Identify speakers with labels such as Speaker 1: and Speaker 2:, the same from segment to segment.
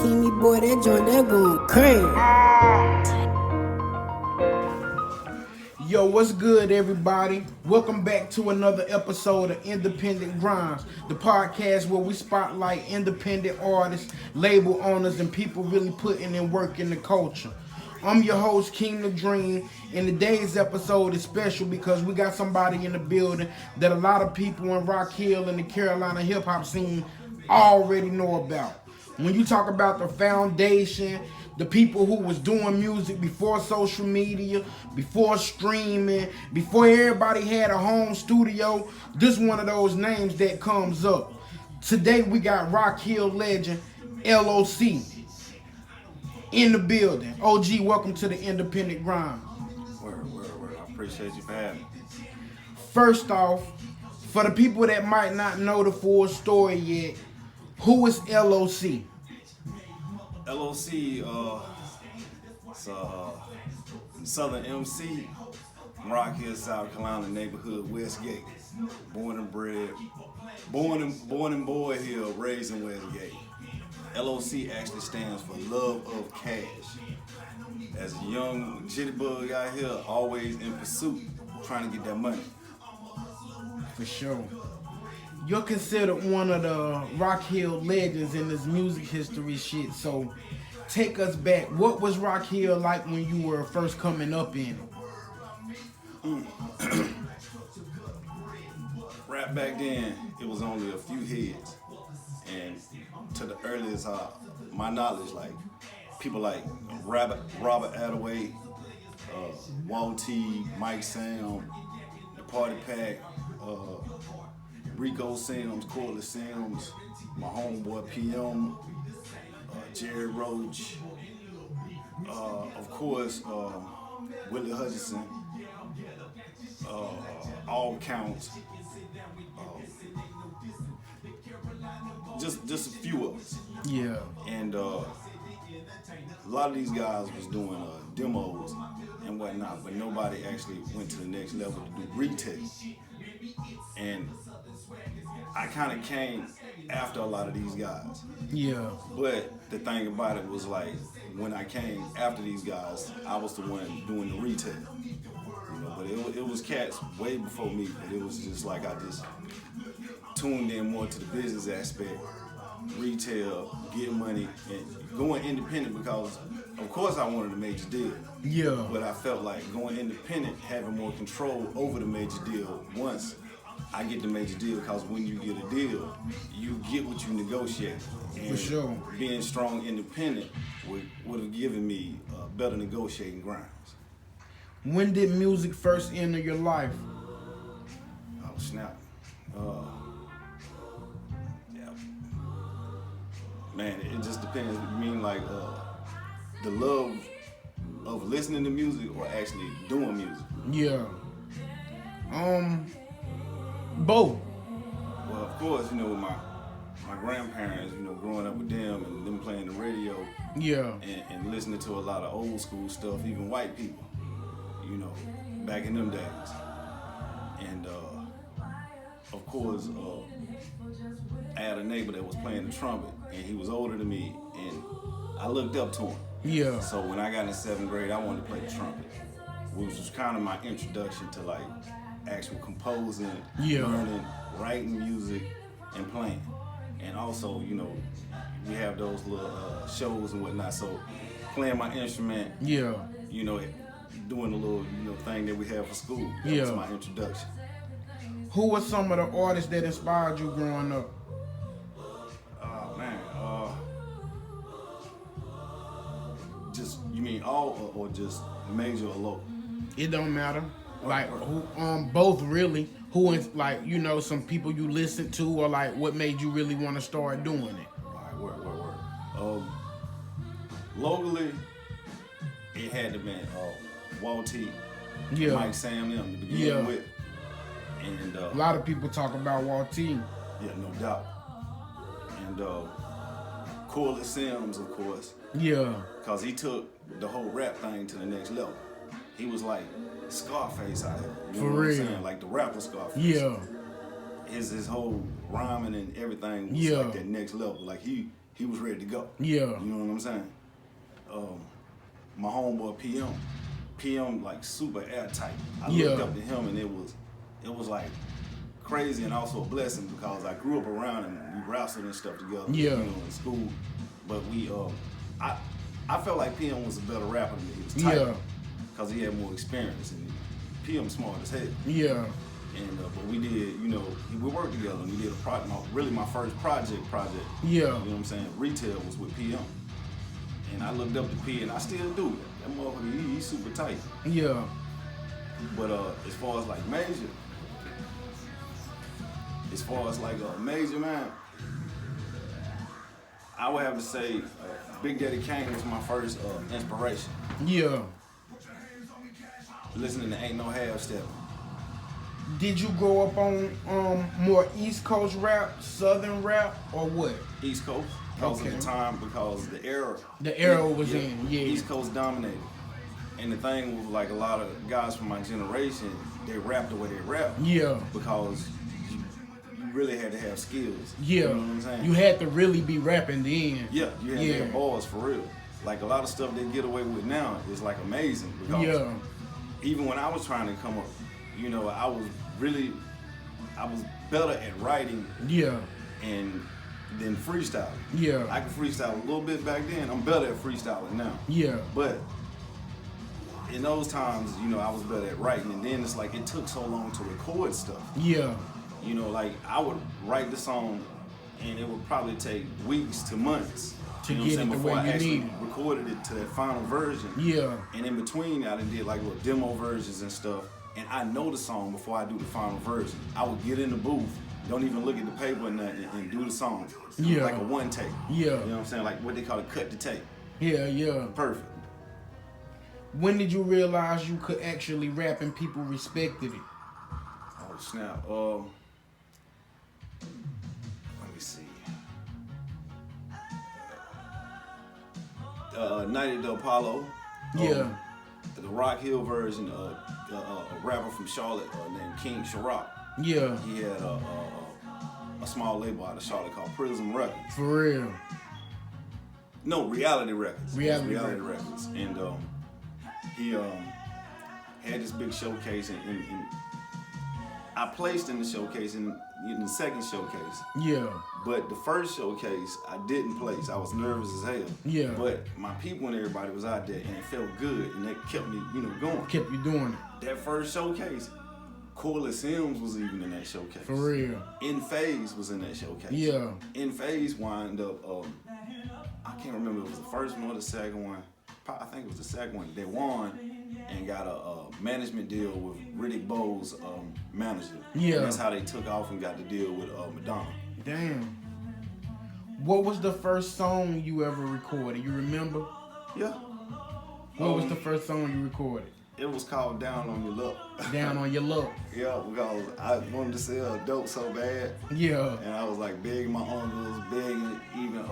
Speaker 1: Keemy boy, that joint, that going crazy.
Speaker 2: Yo, what's good, everybody? Welcome back to another episode of Independent Grindz, the podcast where we spotlight independent artists, label owners, and people really putting in work in the culture. I'm your host, Keem The Dream, and today's episode is special because we got somebody in the building that a lot of people in Rock Hill and the Carolina hip-hop scene already know about. When you talk about the foundation, the people who was doing music before social media, before streaming, before everybody had a home studio, this one of those names that comes up. Today we got Rock Hill legend LOC in the building. OG, welcome to the Independent Grindz.
Speaker 3: Word. I appreciate you for having me.
Speaker 2: First off, for the people that might not know the full story yet, who is LOC?
Speaker 3: LOC, it's a Southern MC, Rock Hill, South Carolina neighborhood, Westgate. Born and bred, born in Boy Hill, raised in Westgate. LOC actually stands for Love of Cash. As a young jittybug out here, always in pursuit, trying to get that money.
Speaker 2: For sure. You're considered one of the Rock Hill legends in this music history shit, so take us back. What was Rock Hill like when you were first coming up in it?
Speaker 3: Rap back then, it was only a few heads. And to the earliest, my knowledge, like people like Robert Attaway, Walt T, Mike Sam, the Party Pack, Rico Sims, Corley Sims, my homeboy PM, Jerry Roach, of course, Willie Hutchinson, All Counts, just a few of us.
Speaker 2: Yeah.
Speaker 3: And a lot of these guys was doing demos and whatnot, but nobody actually went to the next level to do retail. And I kind of came after a lot of these guys.
Speaker 2: Yeah.
Speaker 3: But the thing about it was like, when I came after these guys, I was the one doing the retail. You know, but it was cats way before me, but it was just like I just tuned in more to the business aspect, retail, getting money, and going independent because, of course, I wanted a major deal.
Speaker 2: Yeah.
Speaker 3: But I felt like going independent, having more control over the major deal once I get the major deal, because when you get a deal, you get what you negotiate. And
Speaker 2: for sure.
Speaker 3: Being strong independent would have given me better negotiating grounds.
Speaker 2: When did music first enter your life?
Speaker 3: Oh, snap. Yeah. Man, it just depends. You mean like the love of listening to music or actually doing music?
Speaker 2: Yeah. Both.
Speaker 3: Well, of course, you know, with my grandparents, you know, growing up with them and them playing the radio.
Speaker 2: Yeah.
Speaker 3: And listening to a lot of old school stuff, even white people, you know, back in them days. And of course, I had a neighbor that was playing the trumpet, and he was older than me, and I looked up to him.
Speaker 2: Yeah.
Speaker 3: So when I got in 7th grade, I wanted to play the trumpet, which was kind of my introduction to like actual composing, learning, writing music, and playing. And also, you know, we have those little shows and whatnot. So playing my instrument,
Speaker 2: Yeah.
Speaker 3: you know, doing a little, you know, thing that we have for school. That was my introduction.
Speaker 2: Who were some of the artists that inspired you growing up?
Speaker 3: Oh man, just you mean all or just major or local?
Speaker 2: It don't matter. Like who? Both really. Who is like, you know, some people you listen to, or like what made you really want to start doing it?
Speaker 3: All right, word. Locally, it had to be Walt T, Mike Sam, them to begin with, and
Speaker 2: a lot of people talk about Walt T.
Speaker 3: Yeah, no doubt. And Corley Sims, of course.
Speaker 2: Yeah.
Speaker 3: Cause he took the whole rap thing to the next level. He was like Scarface out here. You
Speaker 2: For
Speaker 3: know what
Speaker 2: real.
Speaker 3: I'm saying? Like the rapper Scarface.
Speaker 2: Yeah.
Speaker 3: His whole rhyming and everything was like that next level. Like he he was ready to go.
Speaker 2: Yeah.
Speaker 3: You know what I'm saying? My homeboy PM like super airtight. I looked up to him, and it was like crazy and also a blessing because I grew up around him. We wrestled and stuff together, you know, in school. But I felt like PM was a better rapper than me. He was tight because he had more experience, and PM smart as hell.
Speaker 2: Yeah.
Speaker 3: And but we did, you know, we worked together, and we did my first project.
Speaker 2: Yeah.
Speaker 3: You know what I'm saying? Retail was with PM. And I looked up to P, and I still do. That motherfucker, he's super tight.
Speaker 2: Yeah.
Speaker 3: But as far as like major, man, I would have to say Big Daddy Kane was my first inspiration.
Speaker 2: Yeah.
Speaker 3: Listening to Ain't No Half Step.
Speaker 2: Did you grow up on more East Coast rap, Southern rap, or what?
Speaker 3: East Coast. Because of the time, because the era.
Speaker 2: The era was in, yeah.
Speaker 3: East Coast dominated. And the thing was, like, a lot of guys from my generation, they rapped the way they rap.
Speaker 2: Yeah.
Speaker 3: Because you really had to have skills.
Speaker 2: Yeah.
Speaker 3: You know what I'm saying?
Speaker 2: You had to really be rapping then.
Speaker 3: Yeah, you had to have bars for real. Like, a lot of stuff they get away with now is, like, amazing. Because even when I was trying to come up, you know, I was better at writing.
Speaker 2: Yeah.
Speaker 3: And then freestyling.
Speaker 2: Yeah.
Speaker 3: I could freestyle a little bit back then. I'm better at freestyling now.
Speaker 2: Yeah.
Speaker 3: But in those times, you know, I was better at writing, and then it's like it took so long to record stuff.
Speaker 2: Yeah.
Speaker 3: You know, like I would write the song, and it would probably take weeks to months
Speaker 2: to
Speaker 3: get
Speaker 2: it the
Speaker 3: before
Speaker 2: way
Speaker 3: I
Speaker 2: you
Speaker 3: actually
Speaker 2: need it.
Speaker 3: recorded it to that final version.
Speaker 2: Yeah.
Speaker 3: And in between, I did like little demo versions and stuff. And I know the song before I do the final version. I would get in the booth, don't even look at the paper or nothing, and do the song.
Speaker 2: Yeah.
Speaker 3: Like a one take.
Speaker 2: Yeah.
Speaker 3: You know what I'm saying? Like what they call a cut to tape.
Speaker 2: Yeah, yeah.
Speaker 3: Perfect.
Speaker 2: When did you realize you could actually rap and people respected it?
Speaker 3: Oh snap. Let me see. Night at the Apollo.
Speaker 2: Yeah.
Speaker 3: The Rock Hill version, a rapper from Charlotte named King Sharrock.
Speaker 2: Yeah.
Speaker 3: He had a small label out of Charlotte called Prism Records.
Speaker 2: For real.
Speaker 3: No, Reality Records.
Speaker 2: Reality
Speaker 3: Records. And he had this big showcase, and I placed in the showcase in the second showcase.
Speaker 2: Yeah.
Speaker 3: But the first showcase, I didn't place. I was nervous as hell.
Speaker 2: Yeah.
Speaker 3: But my people and everybody was out there, and it felt good, and that kept me, you know, going.
Speaker 2: Kept you doing it.
Speaker 3: That first showcase, Corliss Sims was even in that showcase.
Speaker 2: For real.
Speaker 3: In Phase was in that showcase.
Speaker 2: Yeah.
Speaker 3: In Phase wind up, I can't remember if it was the first one or the second one. I think it was the second one. They won and got a management deal with Riddick Bowe's manager.
Speaker 2: Yeah.
Speaker 3: And that's how they took off and got the deal with Madonna.
Speaker 2: Damn. What was the first song you ever recorded? You remember?
Speaker 3: Yeah.
Speaker 2: What was the first song you recorded?
Speaker 3: It was called Down on Your Luck.
Speaker 2: Down on Your Luck.
Speaker 3: Yeah, because I wanted to sell dope so bad.
Speaker 2: Yeah.
Speaker 3: And I was like begging my uncles, begging even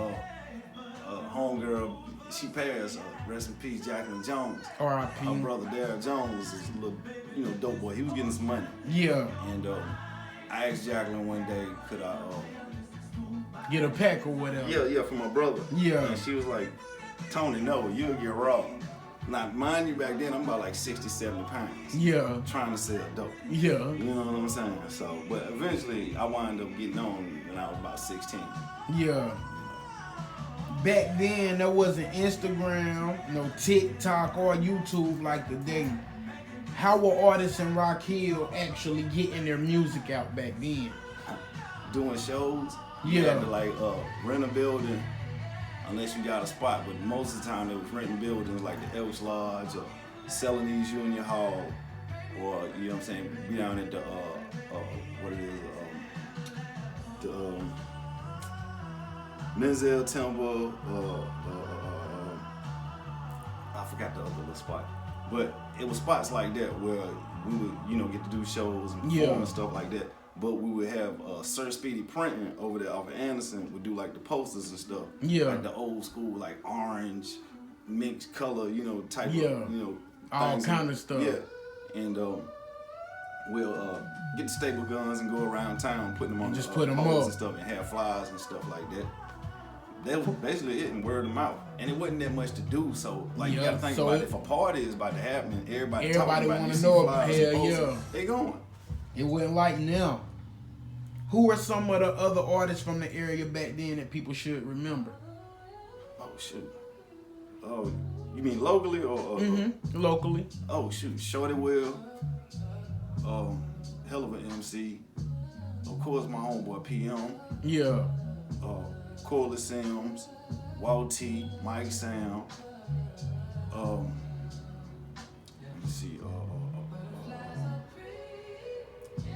Speaker 3: homegirl, she passed, rest in peace, Jacqueline Jones.
Speaker 2: R.I.P.
Speaker 3: Our brother Darryl Jones was a little, you know, dope boy. He was getting some money.
Speaker 2: Yeah.
Speaker 3: And I asked Jacqueline one day, could I
Speaker 2: get a pack or whatever?
Speaker 3: Yeah, for my brother.
Speaker 2: Yeah.
Speaker 3: And she was like, Tony, no, you'll get raw. Now, mind you, back then, I'm about like 60, 70 pounds.
Speaker 2: Yeah.
Speaker 3: Trying to sell dope.
Speaker 2: Yeah.
Speaker 3: You know what I'm saying? So, but eventually, I wound up getting on when I was about 16.
Speaker 2: Yeah. Back then, there wasn't Instagram, no TikTok, or YouTube like today. How were artists in Rock Hill actually getting their music out back then?
Speaker 3: Doing shows. You had to like rent a building unless you got a spot, but most of the time it was renting buildings like the Elks Lodge or Celanese Union Hall, or you know what I'm saying, be down at the what it is, the Menzel Temple, I forgot the other little spot, but it was spots like that where we would, you know, get to do shows and perform and stuff like that. But we would have Sir Speedy Printing over there off of Anderson would do like the posters and stuff. Yeah. Like the old school, like orange, mixed color, you know, type of, you know,
Speaker 2: all kind of stuff.
Speaker 3: Yeah. And we'll get the staple guns and go around town putting them on
Speaker 2: just
Speaker 3: the
Speaker 2: put them
Speaker 3: poles
Speaker 2: up
Speaker 3: and stuff and have flyers and stuff like that. that was basically it, and word of mouth. And it wasn't that much to do, so like you gotta think
Speaker 2: so
Speaker 3: about it. If a party is about to happen and everybody
Speaker 2: want to know about it.
Speaker 3: They going.
Speaker 2: It wasn't like now. Who are some of the other artists from the area back then that people should remember?
Speaker 3: Oh shoot. Oh, you mean locally or
Speaker 2: locally?
Speaker 3: Oh shoot, Shorty Will. Hell of an MC. Of course, my homeboy PM.
Speaker 2: Yeah.
Speaker 3: Corley Sims, Walt T, Mike Sam. Let me see.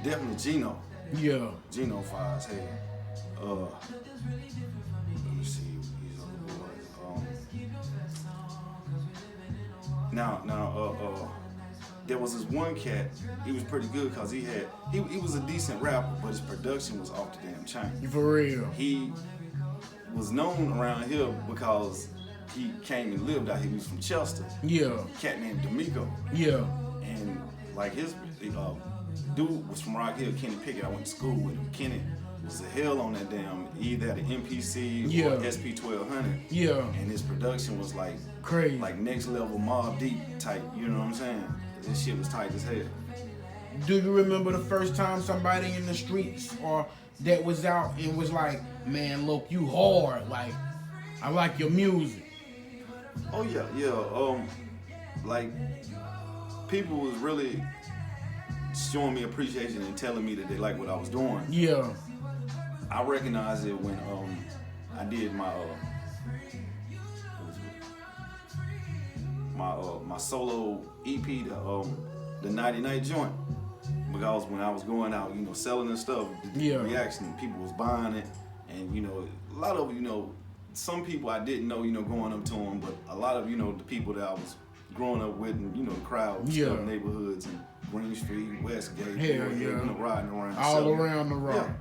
Speaker 3: Definitely Gino.
Speaker 2: Yeah.
Speaker 3: Gino fire as hell. Let me see these other boys. Now, there was this one cat. He was pretty good because he was a decent rapper, but his production was off the damn chain.
Speaker 2: For real.
Speaker 3: He was known around here because he came and lived out here. He was from Chester.
Speaker 2: Yeah.
Speaker 3: A cat named D'Amico.
Speaker 2: Yeah.
Speaker 3: And like his dude was from Rock Hill, Kenny Pickett. I went to school with him. Kenny was a hell on that damn. He either had an MPC or SP 1200.
Speaker 2: Yeah.
Speaker 3: And his production was like
Speaker 2: crazy,
Speaker 3: like next level Mobb Deep type. You know what I'm saying? This shit was tight as hell.
Speaker 2: Do you remember the first time somebody in the streets or that was out and was like, man, look, you hard. Like, I like your music.
Speaker 3: Oh yeah. Like people was really showing me appreciation and telling me that they like what I was doing.
Speaker 2: Yeah.
Speaker 3: I recognized it when I did my solo EP, the 99 joint. Because when I was going out, selling and stuff, the reaction, people was buying it, and a lot of some people I didn't know, going up to them, but a lot of the people that I was growing up with, and the crowd, stuff, neighborhoods, and Green Street, Westgate, riding around,
Speaker 2: all around the rock. Yeah.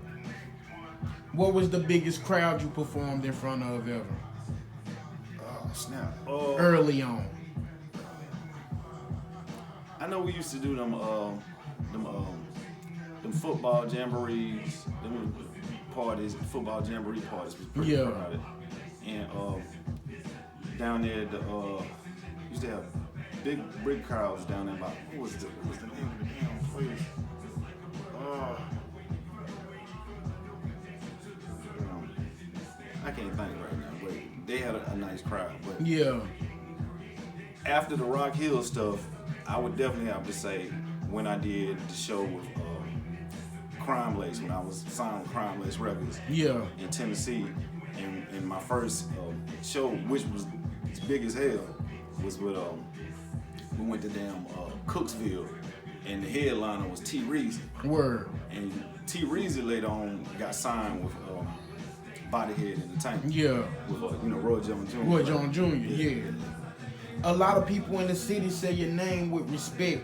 Speaker 2: What was the biggest crowd you performed in front of ever?
Speaker 3: Oh snap!
Speaker 2: Early on.
Speaker 3: I know we used to do them football jamborees, them parties, football jamboree parties was pretty crowded. And down there, used to have big crowds down there. About what was the name of the damn place? I can't think right now, but they had a nice crowd. But after the Rock Hill stuff, I would definitely have to say when I did the show with Crime Lace, when I was signed with Crime Lace Records in Tennessee, and my first show, which was as big as hell, was with we went to damn Cooksville, and the headliner was T. Reezy.
Speaker 2: Word.
Speaker 3: And T. Reezy later on got signed with Bodyhead Entertainment. Yeah. With Roy Jones Jr.
Speaker 2: Roy Jones Jr. A lot of people in the city say your name with respect.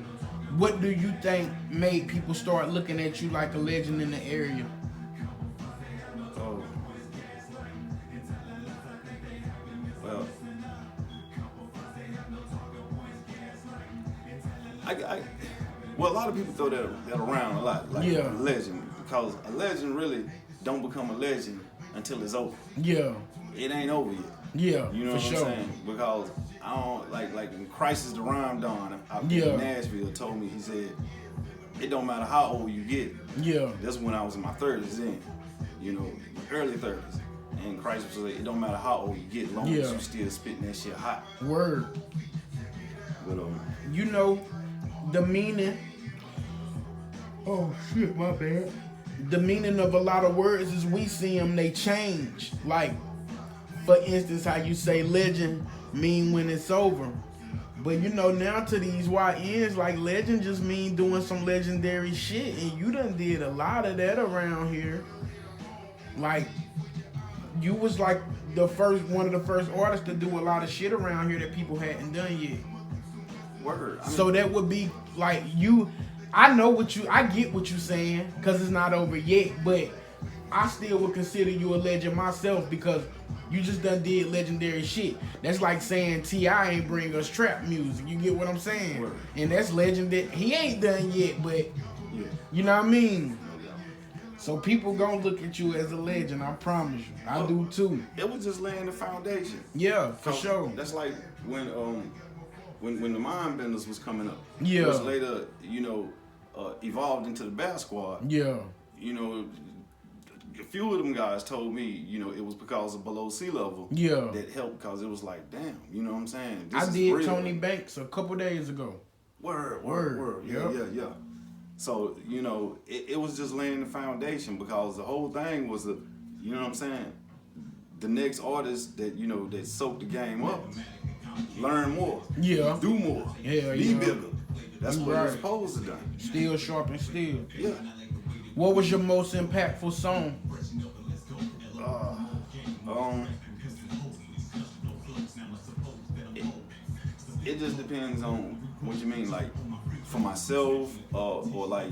Speaker 2: What do you think made people start looking at you like a legend in the area?
Speaker 3: Oh. Well, a lot of people throw that around a lot, like a legend, because a legend really don't become a legend until it's over. Yeah. It ain't over yet. Yeah, you know what I'm saying? Because I don't like when Crisis the Rhyme Don out in Nashville told me, he said, it don't matter how old you get. Yeah. That's when I was in my 30s then, early 30s. And Crisis was like, it don't matter how old you get, as long as you still spitting that shit hot.
Speaker 2: Word. But the meaning. Oh shit, my bad. The meaning of a lot of words as we see them, they change. Like, for instance, how you say legend mean when it's over. But now to these YNs, like legend just mean doing some legendary shit. And you done did a lot of that around here. Like, you was like one of the first artists to do a lot of shit around here that people hadn't done yet.
Speaker 3: Word.
Speaker 2: So that would be like I get what you're saying, because it's not over yet, but I still would consider you a legend myself because you just done did legendary shit. That's like saying T.I. ain't bring us trap music. You get what I'm saying? Word. And that's legend that he ain't done yet, but you know what I mean? So people gonna look at you as a legend, I promise you. I do too.
Speaker 3: It was just laying the foundation.
Speaker 2: Yeah, for
Speaker 3: 'Cause
Speaker 2: sure.
Speaker 3: That's like when the Mind Benders was coming up.
Speaker 2: Yeah.
Speaker 3: Which later, evolved into the Bat Squad.
Speaker 2: Yeah.
Speaker 3: You know, a few of them guys told me, it was because of Below Sea Level.
Speaker 2: Yeah.
Speaker 3: That helped, because it was like, damn, you know what I'm saying? This
Speaker 2: I
Speaker 3: is
Speaker 2: did
Speaker 3: real.
Speaker 2: Tony Banks a couple days ago.
Speaker 3: Word.
Speaker 2: Yep.
Speaker 3: Yeah. So, it was just laying the foundation, because the whole thing was the next artist that, that soaked the game up, learn more,
Speaker 2: Yeah.
Speaker 3: do more,
Speaker 2: Yeah,
Speaker 3: be
Speaker 2: yeah.
Speaker 3: bigger. That's what
Speaker 2: Right.
Speaker 3: you're supposed to do.
Speaker 2: Still sharp and still.
Speaker 3: Yeah.
Speaker 2: What was your most impactful song?
Speaker 3: It just depends on what you mean, like for myself, or like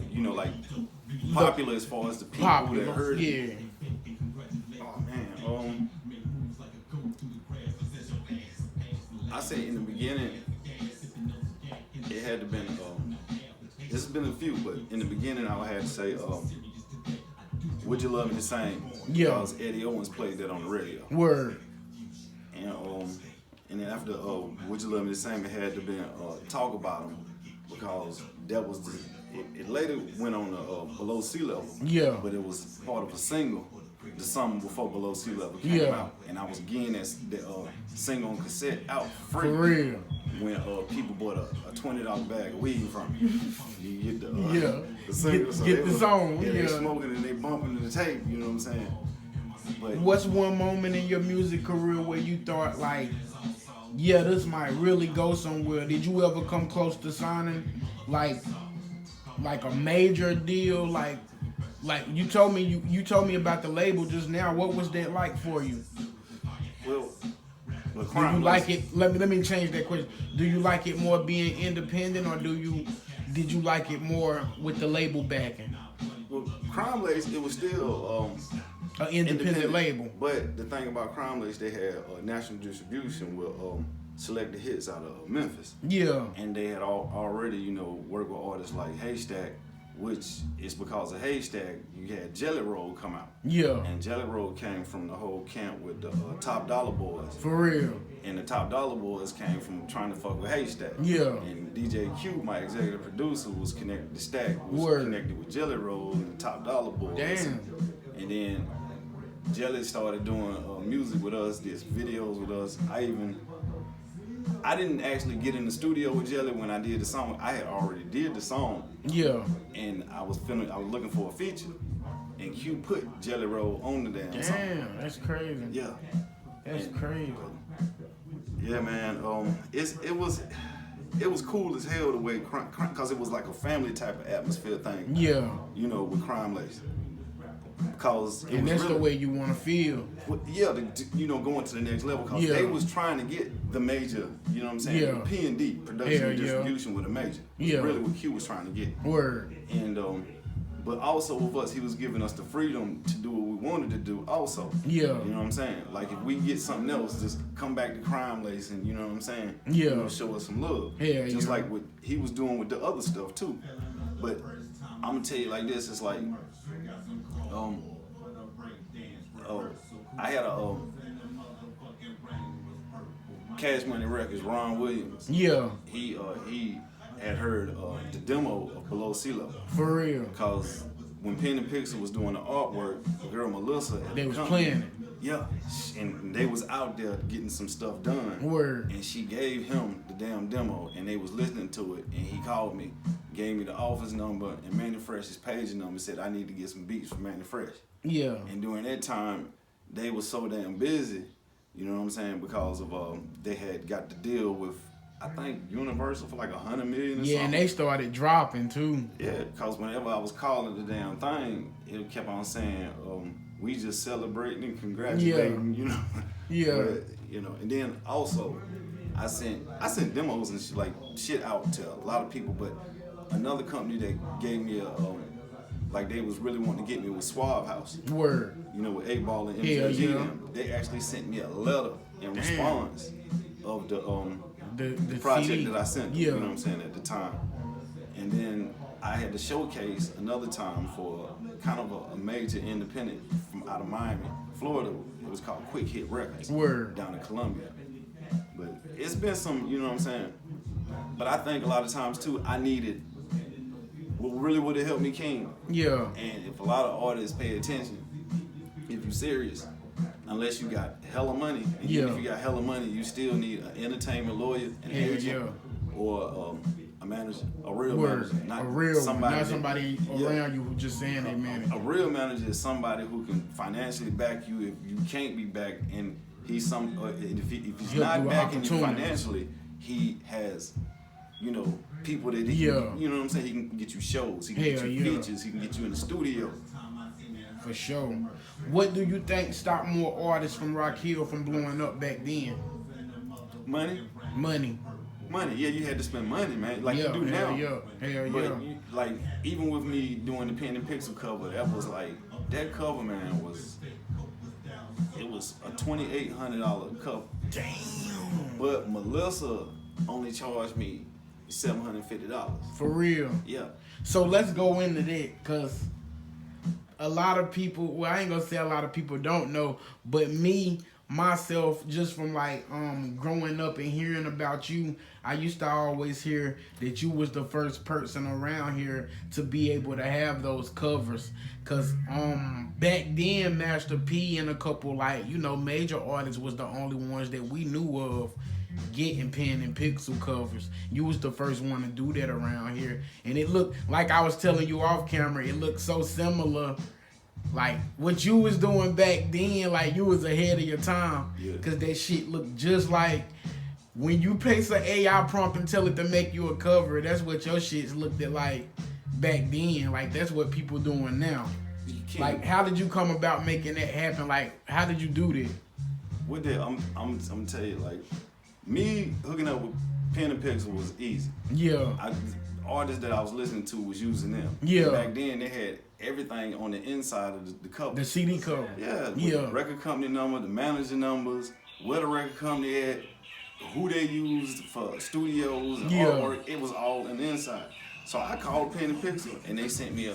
Speaker 3: popular as far as the people that heard it.
Speaker 2: Yeah.
Speaker 3: Oh man, I say in the beginning, it had to been. This has been a few, but in the beginning, I had to say, "Would You Love Me the Same?"
Speaker 2: Yeah.
Speaker 3: Because Eddie Owens played that on the radio.
Speaker 2: Word.
Speaker 3: And then after "Would You Love Me the Same," it had to be "Talk About 'Em," because that was it later went on Below Sea Level.
Speaker 2: Yeah.
Speaker 3: But it was part of a single, the summer before Below Sea Level came
Speaker 2: Yeah.
Speaker 3: out, and I was getting that single on cassette out free.
Speaker 2: For real.
Speaker 3: When people bought a $20 bag of weed from me, you get the the single.
Speaker 2: Get
Speaker 3: so
Speaker 2: the
Speaker 3: they was-
Speaker 2: song,
Speaker 3: Yeah, they
Speaker 2: yeah.
Speaker 3: smoking and they bumping to the tape. You know what I'm saying? But
Speaker 2: What's one moment in your music career where you thought like, yeah, this might really go somewhere? Did you ever come close to signing like a major deal? Like you told me about the label just now. What was that like for you?
Speaker 3: well,
Speaker 2: Do you like it? Let me change that question. Do you like it more being independent, or did you like it more with the label backing?
Speaker 3: Well, Crime Lace, it was still
Speaker 2: An independent label.
Speaker 3: But the thing about Crime Lace, they had national distribution with selected hits out of Memphis.
Speaker 2: Yeah.
Speaker 3: And they had already, worked with artists like Haystack, which is because of Haystack, you had Jelly Roll come out.
Speaker 2: Yeah.
Speaker 3: And Jelly Roll came from the whole camp with the Top Dollar Boys.
Speaker 2: For real.
Speaker 3: And the Top Dollar Boys came from trying to fuck with Haystack.
Speaker 2: Yeah.
Speaker 3: And DJ Q, my executive producer, was connected to Stack, was
Speaker 2: Word.
Speaker 3: connected with Jelly Roll and the Top Dollar Boys.
Speaker 2: Damn.
Speaker 3: And then Jelly started doing music with us, did videos with us. I didn't actually get in the studio with Jelly when I did the song. I had already did the song.
Speaker 2: Yeah.
Speaker 3: And I was looking for a feature. And Q put Jelly Roll on the damn song.
Speaker 2: Damn, that's crazy.
Speaker 3: Yeah.
Speaker 2: That's crazy.
Speaker 3: Yeah, man. It was cool as hell the way, because it was like a family type of atmosphere thing.
Speaker 2: Yeah.
Speaker 3: With Crime Lace. Because it
Speaker 2: And
Speaker 3: was
Speaker 2: that's
Speaker 3: really,
Speaker 2: the way you want to feel.
Speaker 3: Yeah, going to the next level. Because
Speaker 2: Yeah.
Speaker 3: they was trying to get the major, you know what I'm saying?
Speaker 2: Yeah.
Speaker 3: P&D, production and
Speaker 2: Yeah.
Speaker 3: distribution with a major. It's
Speaker 2: Yeah.
Speaker 3: really what Q was trying to get.
Speaker 2: Word.
Speaker 3: And but also with us, he was giving us the freedom to do what we wanted to do also.
Speaker 2: Yeah.
Speaker 3: You know what I'm saying? Like if we get something else, just come back to Crime Lace and, you know what I'm saying?
Speaker 2: Yeah.
Speaker 3: Show us some love.
Speaker 2: Yeah,
Speaker 3: Just
Speaker 2: yeah.
Speaker 3: like what he was doing with the other stuff too. But I'm gonna tell you like this, it's like I had a Cash Money Records, Ron Williams.
Speaker 2: Yeah.
Speaker 3: He had heard the demo of Below Sea Level.
Speaker 2: For real.
Speaker 3: Because when Pen and Pixel was doing the artwork, the girl Melissa at
Speaker 2: They
Speaker 3: the
Speaker 2: was
Speaker 3: company,
Speaker 2: playing it.
Speaker 3: Yeah, and they was out there getting some stuff done.
Speaker 2: Word.
Speaker 3: And she gave him the damn demo, and they was listening to it, and he called me, gave me the office number and Manny Fresh's page number, said I need to get some beats from Manny Fresh.
Speaker 2: Yeah.
Speaker 3: And during that time, they was so damn busy, you know what I'm saying, because of they had got to deal with, I think, Universal for like $100 million or
Speaker 2: Yeah,
Speaker 3: something.
Speaker 2: and they started dropping too.
Speaker 3: Yeah, because whenever I was calling the damn thing, it kept on saying, we just celebrating and congratulating, you know.
Speaker 2: Yeah.
Speaker 3: But, and then also, I sent demos and shit out to a lot of people, but another company that gave me they was really wanting to get me was Suave House.
Speaker 2: Word.
Speaker 3: With 8-Ball and
Speaker 2: Hell
Speaker 3: MJG.
Speaker 2: yeah.
Speaker 3: They actually sent me a letter in response of the
Speaker 2: The
Speaker 3: project
Speaker 2: CD.
Speaker 3: that I sent them,
Speaker 2: Yeah.
Speaker 3: you know what I'm saying, at the time. And then I had to showcase another time for kind of a major independent from out of Miami, Florida. It was called Quick Hit Records.
Speaker 2: Word.
Speaker 3: Down in Columbia. But it's been some, you know what I'm saying? But I think a lot of times too, I needed what really would have helped me Keem.
Speaker 2: Yeah.
Speaker 3: And if a lot of artists pay attention, if you're serious, unless you got hella money, and even if you got hella money, you still need an entertainment lawyer, an agent, or a manager, a real manager, not
Speaker 2: somebody around you who just saying they manager.
Speaker 3: A real manager is somebody who can financially back you if you can't be backed, and he's if he's not backing you financially, he has, you know, people that he can, you know what I'm saying, he can get you shows, he can get you features, he can get you in the studio.
Speaker 2: For sure. What do you think stopped more artists from Rock Hill from blowing up back then?
Speaker 3: Money. Yeah, you had to spend money, man, like you do now. But like, even with me doing the Pen and Pixel cover, that cover, man, it was a $2,800 cover.
Speaker 2: Damn.
Speaker 3: But Melissa only charged me $750.
Speaker 2: For real?
Speaker 3: Yeah.
Speaker 2: So let's go into that, because a lot of people, well, I ain't gonna say a lot of people don't know, but myself, just from like growing up and hearing about you, I used to always hear that you was the first person around here to be able to have those covers. Cause back then Master P and a couple major artists was the only ones that we knew of getting Pen and Pixel covers. You was the first one to do that around here, and it looked like, I was telling you off camera, it looked so similar, like what you was doing back then, like you was ahead of your time. Cause that shit looked just like when you place an AI prompt and tell it to make you a cover. That's what your shits looked at like back then. Like that's what people doing now. Like, how did you come about making that happen? Like, how did you do that?
Speaker 3: With that, I'm gonna tell you, like, me hooking up with Pen and Pixel was easy.
Speaker 2: Yeah.
Speaker 3: Artists that I was listening to was using them.
Speaker 2: Yeah.
Speaker 3: And back then they had everything on the inside of the cover.
Speaker 2: The CD cover.
Speaker 3: Yeah. The record company number, the manager numbers, where the record company at, who they used for studios and artwork. It was all in the inside. So I called Pen and Pixel and they sent me a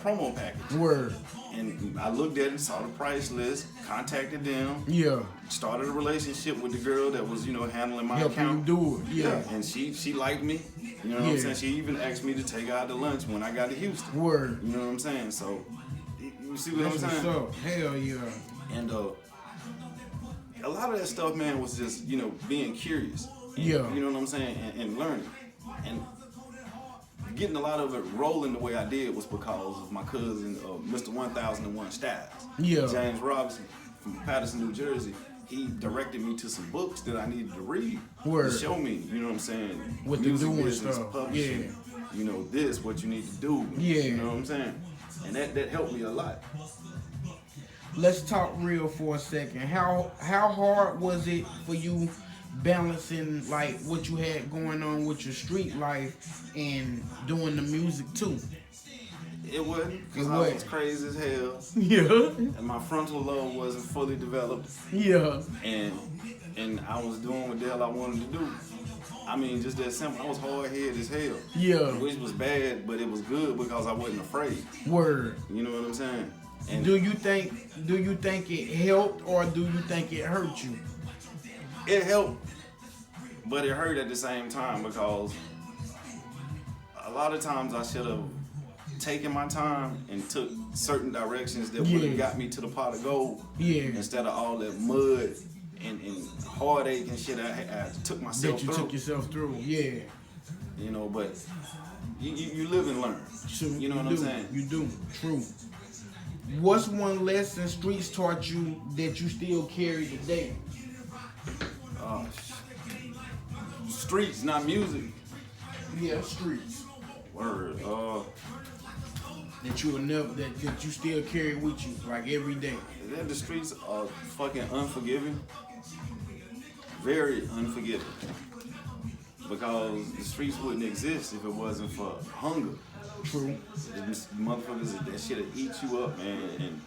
Speaker 3: promo package.
Speaker 2: Word.
Speaker 3: And I looked at it, saw the price list, contacted them.
Speaker 2: Yeah.
Speaker 3: Started a relationship with the girl that was, handling my
Speaker 2: Helping
Speaker 3: account.
Speaker 2: you do it. Yeah.
Speaker 3: And she liked me. You know what I'm saying? She even asked me to take her out to lunch when I got to Houston.
Speaker 2: Word.
Speaker 3: You know what I'm saying? So, you see what
Speaker 2: That's
Speaker 3: I'm saying?
Speaker 2: What's up. Hell yeah.
Speaker 3: And a lot of that stuff, man, was just, being curious. And, you know what I'm saying? And learning. And getting a lot of it rolling the way I did was because of my cousin, Mr. 1001 Styles.
Speaker 2: Yeah.
Speaker 3: James Robinson from Patterson, New Jersey. He directed me to some books that I needed to read.
Speaker 2: Word.
Speaker 3: To show me, you know what I'm saying?
Speaker 2: What
Speaker 3: music
Speaker 2: to do and
Speaker 3: business,
Speaker 2: stuff.
Speaker 3: publishing, this, what you need to do.
Speaker 2: Yeah.
Speaker 3: You know what I'm saying? And that helped me a lot.
Speaker 2: Let's talk real for a second. How hard was it for you balancing like what you had going on with your street life and doing the music too?
Speaker 3: It wasn't, because I was crazy as hell.
Speaker 2: Yeah.
Speaker 3: And my frontal lobe wasn't fully developed.
Speaker 2: Yeah.
Speaker 3: And I was doing what the hell I wanted to do. I mean, just that simple. I was hard-headed as hell.
Speaker 2: Yeah.
Speaker 3: Which was bad, but it was good because I wasn't afraid.
Speaker 2: Word.
Speaker 3: You know what I'm saying? And
Speaker 2: do you think it helped or do you think it hurt you?
Speaker 3: It helped, but it hurt at the same time because a lot of times I should have taken my time and took certain directions that would have got me to the pot of gold. Yeah. Instead of all that mud and heartache and shit I took myself through.
Speaker 2: Took yourself through. Yeah.
Speaker 3: But you live and learn.
Speaker 2: True.
Speaker 3: You know what I'm saying?
Speaker 2: You do. True. What's one lesson streets taught you that you still carry today?
Speaker 3: Streets, not music.
Speaker 2: Yeah, streets.
Speaker 3: Word.
Speaker 2: That you will never, that you still carry with you, like every day.
Speaker 3: That the streets are fucking unforgiving. Very unforgiving. Because the streets wouldn't exist if it wasn't for hunger.
Speaker 2: True.
Speaker 3: These motherfuckers, that shit'll eat you up, man. And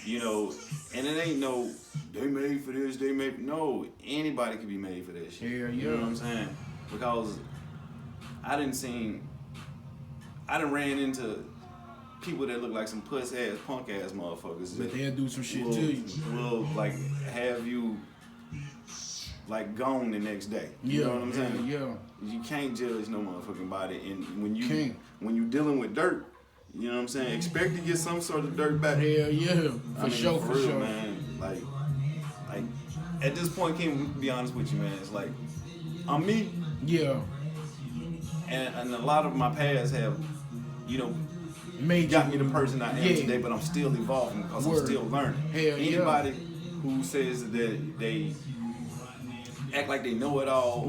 Speaker 3: and it ain't no, they made for this, no, anybody could be made for that shit.
Speaker 2: Yeah.
Speaker 3: You know what I'm saying? Because I didn't see I done ran into people that look like some puss ass, punk ass motherfuckers.
Speaker 2: But they'll do some shit to you.
Speaker 3: Will like have you like gone the next day. You know what I'm saying?
Speaker 2: Yeah.
Speaker 3: You can't judge no motherfucking body, and when you dealing with dirt, you know what I'm saying? Expect to get some sort of dirt back.
Speaker 2: Hell yeah, for sure,
Speaker 3: for real, man. Like at this point, Keem, to be honest with you, man, it's like I'm me.
Speaker 2: Yeah.
Speaker 3: And a lot of my past have, you know, got me the person I am today, but I'm still evolving because I'm still learning.
Speaker 2: Hell
Speaker 3: Anybody who says that they act like they know it all,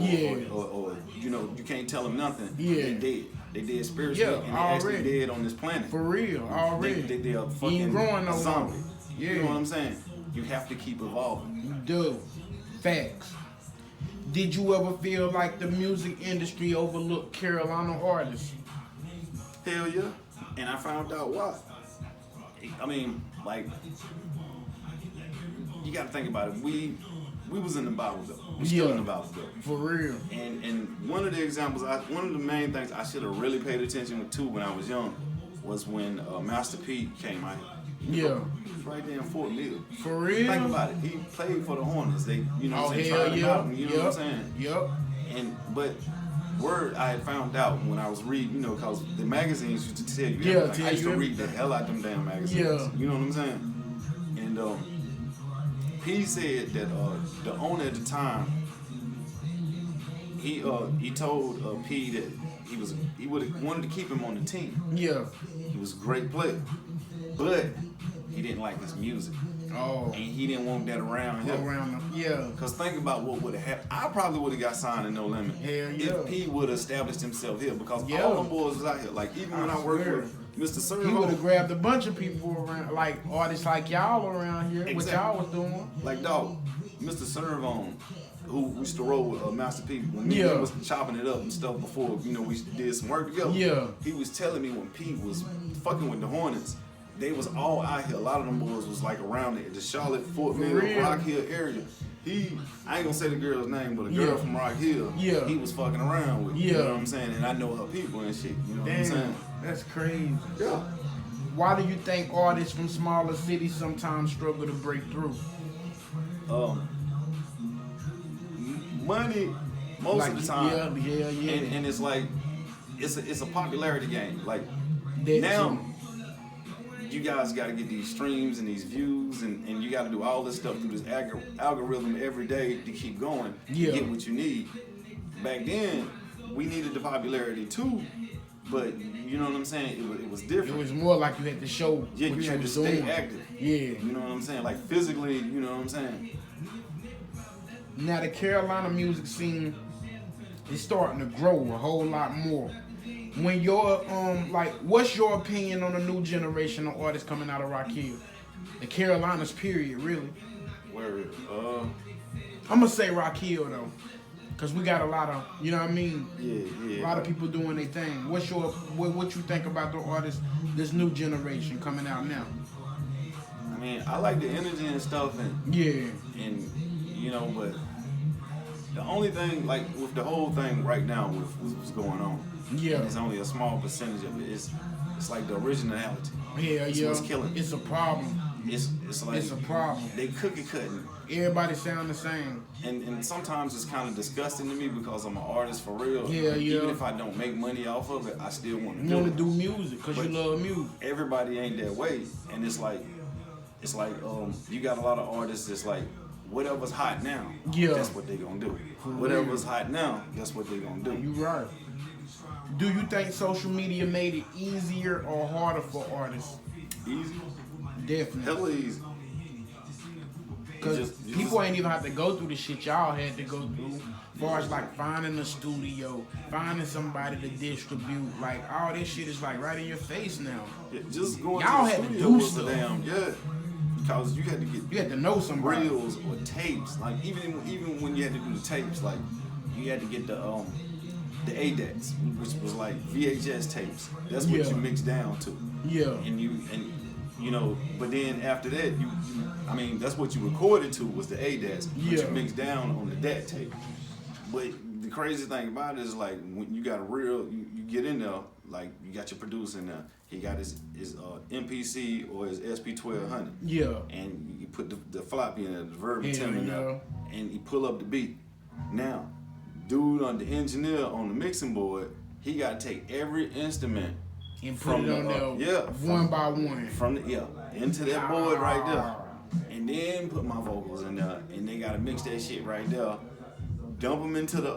Speaker 3: or you know, you can't tell them nothing. They dead. They dead spiritually, and they actually dead on this planet.
Speaker 2: For real, already.
Speaker 3: They are fucking
Speaker 2: growing no
Speaker 3: zombie.
Speaker 2: Yeah.
Speaker 3: You know what I'm saying? You have to keep evolving.
Speaker 2: You do. Facts. Did you ever feel like the music industry overlooked Carolina artists?
Speaker 3: Hell yeah. And I found out why. I mean, like, you gotta think about it. We was in the Bible Belt. We still in the Bible Belt.
Speaker 2: For real.
Speaker 3: And one of the examples, one of the main things I should have really paid attention to when I was young was when Master P came out.
Speaker 2: Yeah.
Speaker 3: He was right there in Fort Mill.
Speaker 2: For real?
Speaker 3: Think about it. He played for the Hornets. They, you know what I'm saying,
Speaker 2: hell
Speaker 3: tried him out, you know what I'm saying?
Speaker 2: Yep.
Speaker 3: But word I had found out when I was reading, you know, because the magazines used to tell you everything. I used to read the hell out them damn magazines.
Speaker 2: Yeah.
Speaker 3: You know what I'm saying? And P said that the owner at the time, he told P that he would have wanted to keep him on the team.
Speaker 2: Yeah.
Speaker 3: He was a great player, but he didn't like his music.
Speaker 2: Oh.
Speaker 3: And he didn't want that around him.
Speaker 2: Yeah.
Speaker 3: Because think about what would have happened. I probably would have got signed to No Limit if P would have established himself here. Because all them boys was out here. Like, even when I worked with Mr. Servo,
Speaker 2: he would have grabbed a bunch of people around, like artists like y'all around here, what y'all was doing.
Speaker 3: Like, dog, Mr. Servo, who used to roll with Master P, when me and him was chopping it up and stuff before, you know, we did some work together.
Speaker 2: Yeah.
Speaker 3: He was telling me when P was fucking with the Hornets, they was all out here. A lot of them boys was like around the Charlotte, Fort Mill, Rock Hill area. I ain't gonna say the girl's name, but a girl from Rock Hill, he was fucking around with. You know what I'm saying? And I know her people and shit. You know what I'm saying?
Speaker 2: That's crazy.
Speaker 3: Yeah.
Speaker 2: Why do you think artists from smaller cities sometimes struggle to break through?
Speaker 3: Money, most of the time.
Speaker 2: Yeah.
Speaker 3: And it's like, it's a popularity game. Like,
Speaker 2: That
Speaker 3: now,
Speaker 2: too.
Speaker 3: you guys got to get these streams and these views, and you got to do all this stuff through this algorithm every day to keep going, to get what you need. Back then, we needed the popularity too, but you know what I'm saying? It was different.
Speaker 2: It was more like you had to show what
Speaker 3: you had to stay active.
Speaker 2: Yeah.
Speaker 3: You know what I'm saying? Like physically, you know what I'm saying?
Speaker 2: Now the Carolina music scene is starting to grow a whole lot more. When you're what's your opinion on the new generation of artists coming out of Rock Hill? The Carolinas period, really.
Speaker 3: Where
Speaker 2: I'm gonna say Rock Hill though, cause we got a lot of, you know what I mean?
Speaker 3: Yeah.
Speaker 2: A lot of people doing their thing. What you think about the artists, this new generation coming out now?
Speaker 3: I mean, I like the energy and stuff, and you know, but the only thing, like with the whole thing right now with what's going on, it's only a small percentage of it. It's like the originality. It's what's killing.
Speaker 2: It's a problem.
Speaker 3: It's like
Speaker 2: it's a problem.
Speaker 3: They cookie cutting.
Speaker 2: Everybody sound the same.
Speaker 3: And sometimes it's kind of disgusting to me because I'm an artist for real.
Speaker 2: Yeah.
Speaker 3: Even if I don't make money off of it, I still want to do it.
Speaker 2: You want to do music because you love music.
Speaker 3: Everybody ain't that way, and it's like you got a lot of artists that's like, whatever's hot now, that's what they gonna do. Whatever's hot now, that's what they gonna do.
Speaker 2: You right. Do you think social media made it easier or harder for artists?
Speaker 3: Easy.
Speaker 2: Definitely.
Speaker 3: Hella easy.
Speaker 2: Because people ain't even have to go through the shit y'all had to go through. As far as like finding a studio, finding somebody to distribute, like all this shit is like right in your face now.
Speaker 3: Yeah, just going
Speaker 2: y'all
Speaker 3: to the
Speaker 2: had
Speaker 3: studio
Speaker 2: to do
Speaker 3: was
Speaker 2: stuff.
Speaker 3: Because you had to
Speaker 2: know somebody.
Speaker 3: reels or tapes. Like even when you had to do the tapes, like you had to get the ADATs, which was like VHS tapes. That's what you mix down to. Yeah. And you know, but then after that, I mean, that's what you recorded to was the ADATs, but you mixed down on the DAT tape. But the crazy thing about it is like when you got a reel, you get in there, like you got your producer in there. He got his MPC or his SP1200.
Speaker 2: Yeah.
Speaker 3: And you put the floppy in there, the verb
Speaker 2: Yeah,
Speaker 3: in there, and he pull up the beat. Now, dude on the engineer on the mixing board, he got to take every instrument
Speaker 2: and put it on there, one by one.
Speaker 3: From into that board right there. And then put my vocals in there, and they gotta mix that shit right there. Dump them into the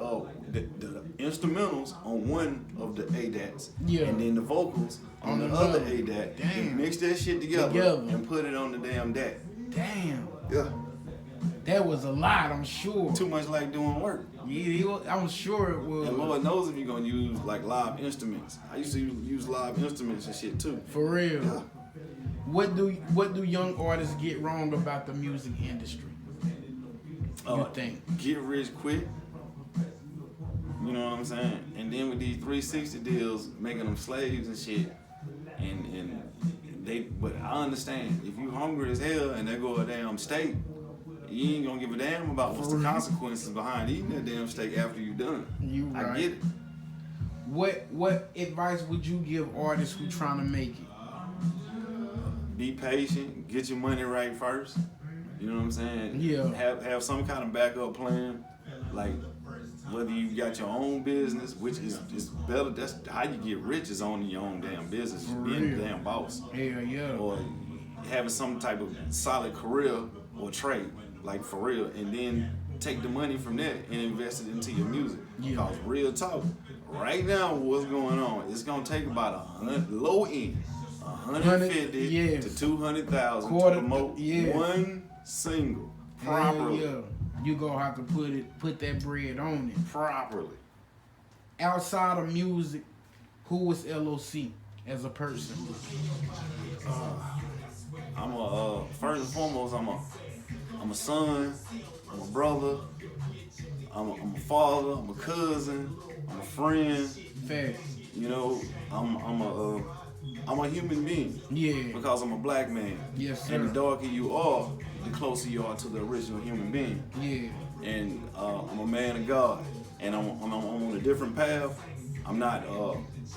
Speaker 3: instrumentals on one of the ADATs, and then the vocals on the other ADAT. And mix that shit together and put it on the damn DAT.
Speaker 2: Damn.
Speaker 3: Yeah.
Speaker 2: That was a lot, I'm sure.
Speaker 3: Too much like doing work.
Speaker 2: Yeah, I'm sure it was.
Speaker 3: And Lord knows if you're gonna use like live instruments. I used to use live instruments and shit too.
Speaker 2: For real.
Speaker 3: Yeah.
Speaker 2: What do young artists get wrong about the music industry? You think?
Speaker 3: Get rich quick. You know what I'm saying? And then with these 360 deals, making them slaves and shit. But I understand if you hungry as hell and they go a damn steak, you ain't gonna give a damn about what's the consequences behind eating that damn steak after you done.
Speaker 2: You right.
Speaker 3: I get it.
Speaker 2: What advice would you give artists who trying to make it?
Speaker 3: Be patient. Get your money right first. You know what I'm saying?
Speaker 2: Yeah.
Speaker 3: Have some kind of backup plan. Like whether you got your own business, which is better. That's how you get rich, is owning your own damn business, being the damn boss.
Speaker 2: Hell yeah.
Speaker 3: Or having some type of solid career or trade, like for real, and then take the money from that and invest it into your music. Because real talk, right now what's going on, it's gonna take about 100, low end, 150 to 200,000 to promote one single properly.
Speaker 2: Yeah. You gonna have to put that bread on it
Speaker 3: properly.
Speaker 2: Outside of music, who was LOC as a person?
Speaker 3: I'm first and foremost, I'm a son, I'm a brother, I'm a father, I'm a cousin, I'm a friend.
Speaker 2: Fact.
Speaker 3: You know, I'm a human being.
Speaker 2: Yeah.
Speaker 3: Because I'm a black man.
Speaker 2: Yes, sir.
Speaker 3: And the darker you are, the closer you are to the original human being. Yeah. And I'm a man of God, and I'm on a different path. I'm not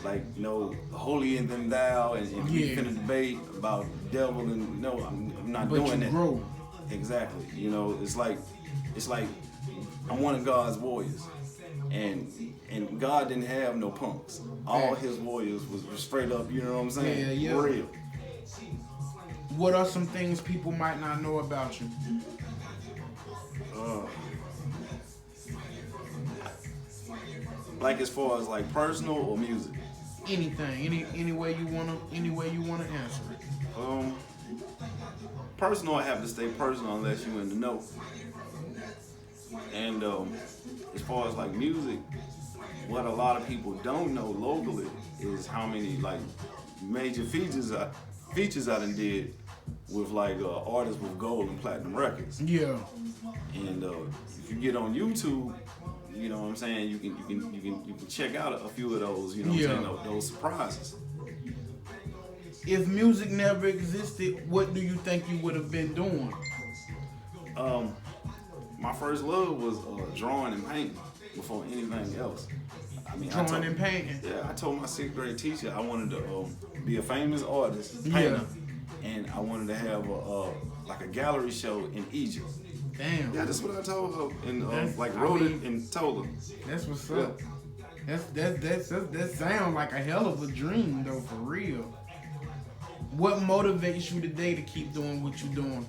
Speaker 3: like no holier than thou, and we finna debate about the devil, and no, I'm not doing that.
Speaker 2: Grow.
Speaker 3: Exactly. You know, it's like I'm one of God's warriors, and God didn't have no punks. All his warriors was straight up. You know what I'm saying?
Speaker 2: Yeah.
Speaker 3: Real.
Speaker 2: What are some things people might not know about you?
Speaker 3: Like as far as like personal or music?
Speaker 2: Anything, any way you wanna answer it.
Speaker 3: Personal, I have to stay personal unless you in the know. And as far as like music, what a lot of people don't know locally is how many like major features I done did with like artists with gold and platinum records.
Speaker 2: Yeah.
Speaker 3: And if you get on YouTube, you know what I'm saying, you can check out a few of those, you know what I'm saying, those surprises.
Speaker 2: If music never existed, what do you think you would have been doing?
Speaker 3: My first love was drawing and painting before anything else. I mean,
Speaker 2: drawing and painting?
Speaker 3: Yeah, I told my 6th grade teacher I wanted to be a famous artist, painter, and I wanted to have like a gallery show in Egypt.
Speaker 2: Damn.
Speaker 3: Yeah, that's what I told her, and wrote it and told her.
Speaker 2: That's what's up. That sounds like a hell of a dream though, for real. What motivates you today to keep doing what you're doing?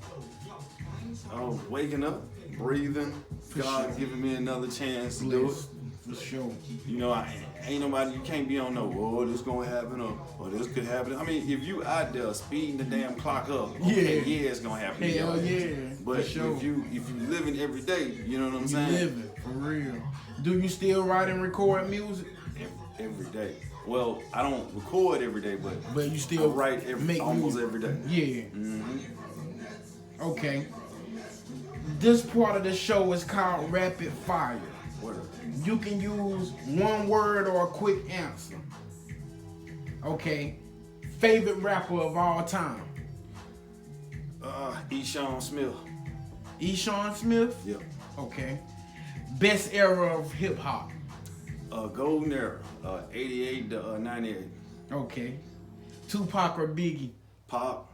Speaker 3: Waking up, breathing, God giving me another chance to do it.
Speaker 2: For sure.
Speaker 3: You know, ain't nobody, you can't be on no, this gonna happen or this could happen. I mean, if you out there speeding the damn clock up, it's gonna happen.
Speaker 2: Hell yeah.
Speaker 3: But
Speaker 2: sure.
Speaker 3: if you living every day, you know what I'm saying?
Speaker 2: Living, for real. Do you still write and record music?
Speaker 3: Every day. Well, I don't record every day, but
Speaker 2: you still
Speaker 3: I write almost every day.
Speaker 2: Yeah.
Speaker 3: Mm-hmm.
Speaker 2: Okay. This part of the show is called Rapid Fire.
Speaker 3: Word.
Speaker 2: You can use one word or a quick answer. Okay. Favorite rapper of all time?
Speaker 3: Sean Smith.
Speaker 2: Sean Smith?
Speaker 3: Yep.
Speaker 2: Okay. Best era of hip hop?
Speaker 3: Golden era, 88 to 98.
Speaker 2: Okay. Tupac or Biggie?
Speaker 3: Pop.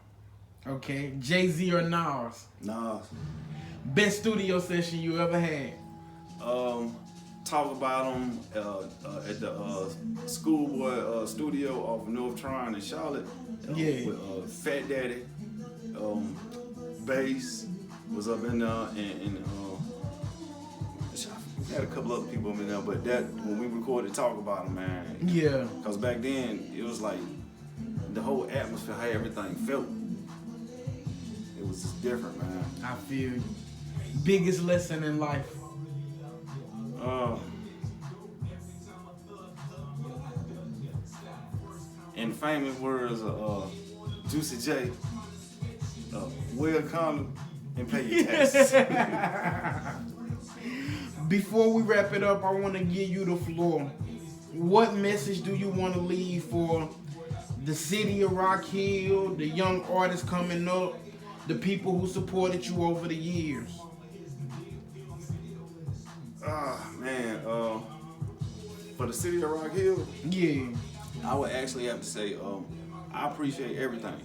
Speaker 2: Okay. Jay-Z or Nas?
Speaker 3: Nas.
Speaker 2: Best studio session you ever had?
Speaker 3: Talk about them at the Schoolboy studio off of North Tryon in Charlotte.
Speaker 2: Yeah.
Speaker 3: With Fat Daddy, Bass was up in there, and we had a couple other people in there. But that when we recorded Talk About Them, man.
Speaker 2: Yeah.
Speaker 3: Because back then it was like the whole atmosphere, how everything felt. It was just different, man.
Speaker 2: I feel you. Biggest lesson in life?
Speaker 3: In famous words of Juicy J, wear a condom and pay your taxes.
Speaker 2: Before we wrap it up, I want to give you the floor. What message do you want to leave for the city of Rock Hill, the young artists coming up, the people who supported you over the years?
Speaker 3: Man, for the city of Rock Hill,
Speaker 2: Yeah.
Speaker 3: I would actually have to say, I appreciate everything,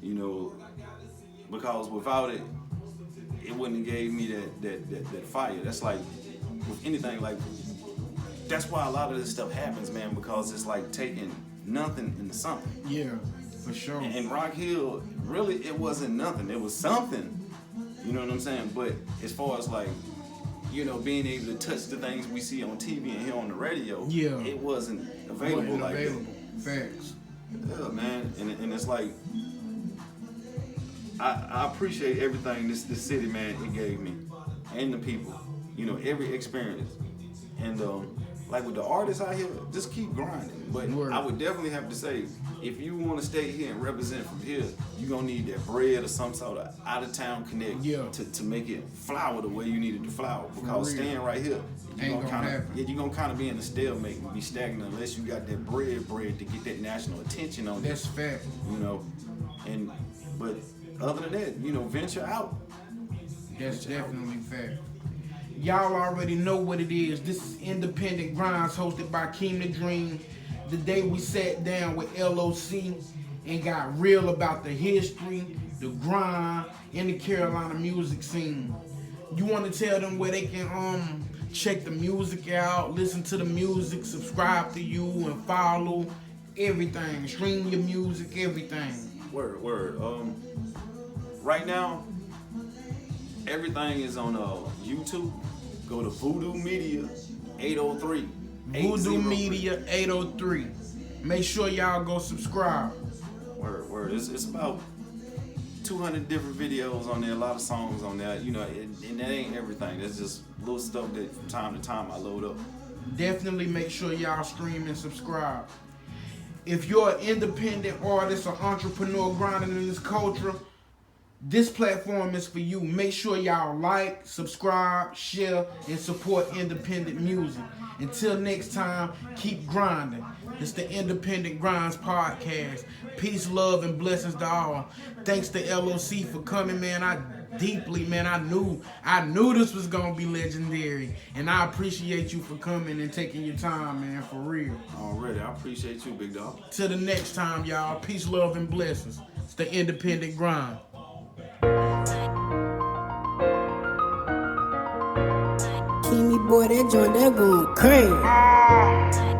Speaker 3: you know, because without it, it wouldn't have gave me that fire. That's like with anything, like that's why a lot of this stuff happens, man, because it's like taking nothing into something.
Speaker 2: Yeah, for sure.
Speaker 3: And Rock Hill, really, it wasn't nothing. It was something, you know what I'm saying? But as far as like, you know, being able to touch the things we see on TV and hear on the radio,
Speaker 2: yeah,
Speaker 3: it wasn't available like that.
Speaker 2: Facts.
Speaker 3: Yeah, man, and it's like I appreciate everything this city, man, it gave me, and the people, you know, every experience, and like with the artists out here, just keep grinding. But I would definitely have to say, if you want to stay here and represent from here, you're gonna need that bread or some sort of out of town connect to make it flower the way you need it to flower. Because staying right here, you're gonna kind of be in a stalemate and be stagnant unless you got that bread to get that national attention on.
Speaker 2: That's fact.
Speaker 3: You know, but other than that, you know, venture out.
Speaker 2: That's definitely fact. Y'all already know what it is. This is Independent Grindz, hosted by Keem The Dream. The day we sat down with LOC and got real about the history, the grind, and the Carolina music scene. You want to tell them where they can check the music out, listen to the music, subscribe to you, and follow everything, stream your music, everything.
Speaker 3: Word. Right now, everything is on YouTube. Go to Voodoo Media 803.
Speaker 2: Voodoo Media 803. Make sure y'all go subscribe.
Speaker 3: Word. It's about 200 different videos on there, a lot of songs on there. You know, and that ain't everything. That's just little stuff that from time to time I load up.
Speaker 2: Definitely make sure y'all stream and subscribe. If you're an independent artist or entrepreneur grinding in this culture, this platform is for you. Make sure y'all like, subscribe, share, and support independent music. Until next time, keep grinding. It's the Independent Grindz podcast. Peace, love, and blessings to all. Thanks to LOC for coming, man. I knew this was gonna be legendary, and I appreciate you for coming and taking your time, man, for real.
Speaker 3: Already, I appreciate you, big dog.
Speaker 2: Till the next time, y'all. Peace, love, and blessings. It's the Independent Grindz.
Speaker 1: Keem boy, that joint that going crazy.